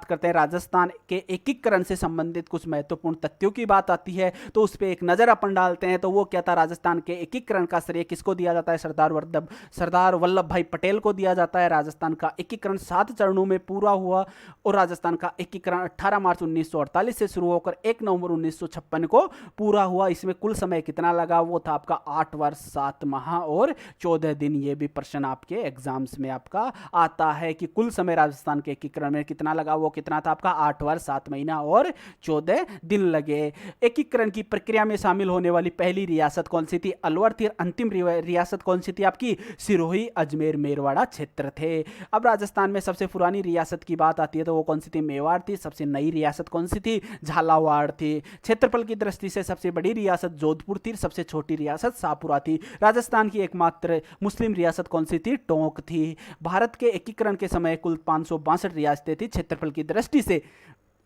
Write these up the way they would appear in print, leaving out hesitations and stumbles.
करते हैं राजस्थान के एकीकरण से संबंधित कुछ महत्वपूर्ण तथ्यों की बात आती है तो उस पर एक नज़र अपन डालते हैं। तो वो क्या था, राजस्थान के एकीकरण का श्रेय किसको दिया जाता है, सरदार वल्लभ भाई पटेल को दिया जाता है। राजस्थान का एकीकरण 7 चरणों में पूरा हुआ और राजस्थान का एकीकरण 18 मार्च 1948 से शुरू होकर 1 नवंबर 1956 को पूरा हुआ। इसमें कुल समय कितना लगा, वो था आपका 8 वर्ष 7 माह और 14 दिन। ये भी प्रश्न आपके एग्जाम्स में आपका आता है कि कुल समय राजस्थान के एकीकरण में कितना लगा, वो कितना था आपका 8 वर्ष 7 महीना और 14 दिन लगे। एकीकरण की प्रक्रिया में शामिल होने वाली पहली रियासत कौन सी थी, अलवर थी। अंतिम रियासत कौन सी थी आपकी, सिरोही, अजमेर, मेरवाड़ा क्षेत्र थे। अब राजस्थान में सबसे पुरानी रियासत की बात आती है तो वो कौन सी थी, मेवाड़ थी। सबसे नई रियासत कौन सी थी, झालावाड़ थी। क्षेत्रफल की दृष्टि से सबसे बड़ी रियासत जोधपुर थी, सबसे छोटी रियासत शाहपुरा थी। राजस्थान की एकमात्र मुस्लिम रियासत कौन सी थी, टोंक थी। भारत के एकीकरण के समय कुल 562 रियासतें थी। क्षेत्रफल की दृष्टि से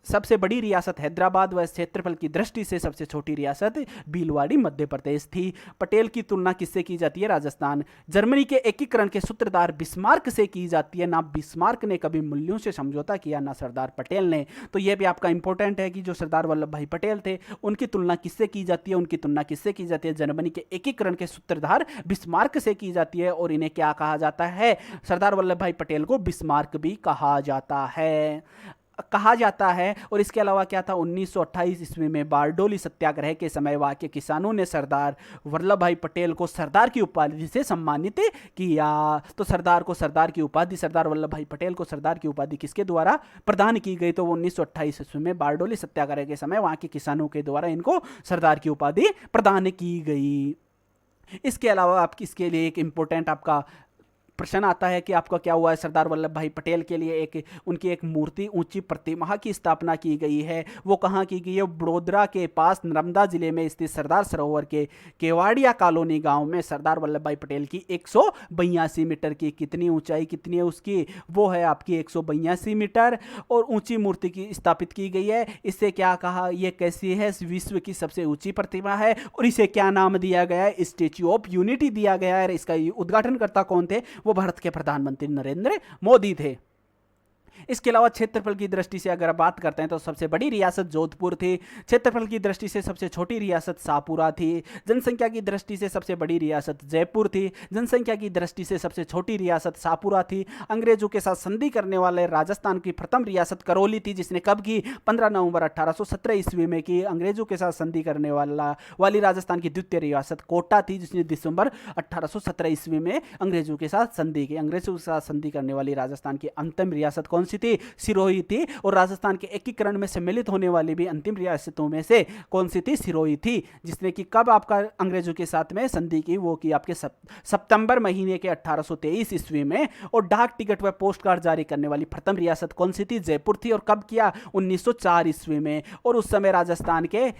सबसे बड़ी रियासत हैदराबाद व क्षेत्रफल की दृष्टि से सबसे छोटी रियासत भीलवाड़ी मध्य प्रदेश थी। पटेल की तुलना किससे की जाती है, राजस्थान। जर्मनी के एकीकरण के सूत्रधार बिस्मार्क से की जाती है। ना बिस्मार्क ने कभी मूल्यों से समझौता किया, ना सरदार पटेल ने। तो यह भी आपका इंपॉर्टेंट है कि जो सरदार वल्लभ भाई पटेल थे उनकी तुलना किससे की जाती है, उनकी तुलना किससे की जाती है, जर्मनी के एकीकरण के सूत्रधार बिस्मार्क से की जाती है। और इन्हें क्या कहा जाता है, सरदार वल्लभ भाई पटेल को बिस्मार्क भी कहा जाता है। और इसके अलावा क्या था, 1928 ईस्वी में बारडोली सत्याग्रह के समय वहां के किसानों ने सरदार वल्लभ भाई पटेल को सरदार की उपाधि से सम्मानित किया। तो सरदार वल्लभ भाई पटेल को सरदार की उपाधि किसके द्वारा प्रदान की गई, तो वो 1928 ईस्वी में बारडोली सत्याग्रह के समय वहां के किसानों के द्वारा इनको सरदार की उपाधि प्रदान की गई। इसके अलावा आप इसके लिए एक इंपॉर्टेंट आपका प्रश्न आता है कि आपका क्या हुआ है, सरदार वल्लभ भाई पटेल के लिए उनकी एक मूर्ति, ऊंची प्रतिमा की स्थापना की गई है। वो कहाँ की गई है, बड़ोदरा के पास नर्मदा जिले में स्थित सरदार सरोवर के केवाड़िया कॉलोनी गांव में सरदार वल्लभ भाई पटेल की 182 मीटर की, कितनी ऊंचाई कितनी है उसकी, वो है आपकी 182 मीटर और ऊंची मूर्ति की स्थापित की गई है। इससे क्या कहा, ये कैसी है, विश्व की सबसे ऊंची प्रतिमा है और इसे क्या नाम दिया गया है, स्टैच्यू ऑफ यूनिटी दिया गया है। इसका उद्घाटनकर्ता कौन थे, वो भारत के प्रधानमंत्री नरेंद्र मोदी थे। इसके अलावा क्षेत्रफल की दृष्टि से अगर बात करते हैं तो सबसे बड़ी रियासत जोधपुर थी। क्षेत्रफल की दृष्टि से सबसे छोटी रियासत शाहपुरा थी। जनसंख्या की दृष्टि से सबसे बड़ी रियासत जयपुर थी। जनसंख्या की दृष्टि से सबसे छोटी रियासत शाहपुरा थी। अंग्रेजों के साथ संधि करने वाले राजस्थान की प्रथम रियासत करौली थी, जिसने कब की, 15 नवंबर 1817 ईस्वी में की। अंग्रेजों के साथ संधि करने वाली राजस्थान की द्वितीय रियासत कोटा थी, जिसने दिसंबर 1817 ईस्वी में अंग्रेजों के साथ संधि की। अंग्रेजों के साथ संधि करने वाली राजस्थान की अंतिम रियासत कौन सी थी, सिरोही थी। और राजस्थान के एकीकरण में सम्मिलित होने वाली भी अंतिम रियासतों में से कौन सी थी, सिरोही थी, जिसने कि कब आपका अंग्रेजों के साथ में संधि की, वो की आपके सितंबर महीने के 1823 ईस्वी में। और डाक टिकट व पोस्ट कार्ड जारी करने वाली प्रथम रियासत कौन सी थी, जयपुर थी। और कब किया, 1904 ईस्वी में। और उस समय राजस्थान के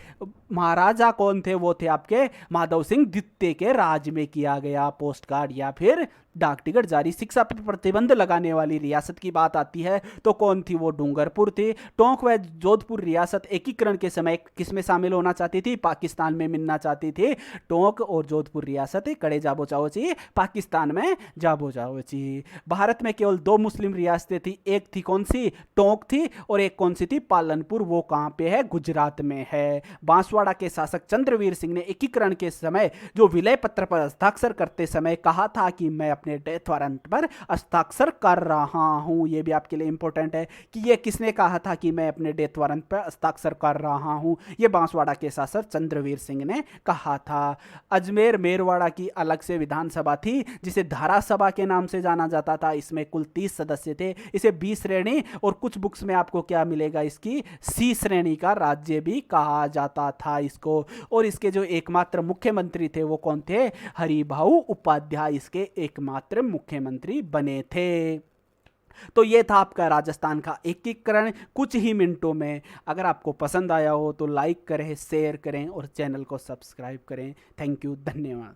महाराजा कौन थे, वो थे आपके माधव सिंह द्वितीय के राज में किया गया पोस्ट कार्ड या फिर डाक टिकट जारी। शिक्षा पर प्रतिबंध लगाने वाली रियासत की बात आती है तो कौन थी, वो डूंगरपुर थी। टोंक व जोधपुर रियासत एकीकरण के समय किस में शामिल होना चाहती थी, पाकिस्तान में मिलना चाहती थी। टोंक और जोधपुर रियासत कड़े जाबो चाहो चाहिए, पाकिस्तान में जाबो चाहो चाहिए। भारत में केवल 2 मुस्लिम रियासतें थी, एक थी कौन सी, टोंक थी, और एक कौन सी थी, पालनपुर। वो कहाँ पे है, गुजरात में है। बांसवाड़ा के शासक चंद्रवीर सिंह ने एकीकरण के समय जो विलय पत्र पर हस्ताक्षर करते समय कहा था कि मैं अपने डेथ वारंट पर हस्ताक्षर कर रहा हूं। यह भी आपके लिए इंपॉर्टेंट है कि यह किसने कहा था कि मैं अपने डेथ वारंट पर हस्ताक्षर कर रहा हूं, यह बांसवाड़ा के शासक चंद्रवीर सिंह ने कहा था। अजमेर मेरवाड़ा की अलग से विधानसभा थी, जिसे धारा सभा के नाम से जाना जाता था। इसमें कुल 30 सदस्य थे। इसे बी श्रेणी और कुछ बुक्स में आपको क्या मिलेगा, इसकी सी श्रेणी का राज्य भी कहा जाता था इसको। और इसके जो एकमात्र मुख्यमंत्री थे वो कौन थे, हरिभाऊ उपाध्याय इसके एकमात्र मुख्यमंत्री बने थे। तो ये था आपका राजस्थान का एकीकरण कुछ ही मिनटों में। अगर आपको पसंद आया हो तो लाइक करें, शेयर करें और चैनल को सब्सक्राइब करें। थैंक यू, धन्यवाद।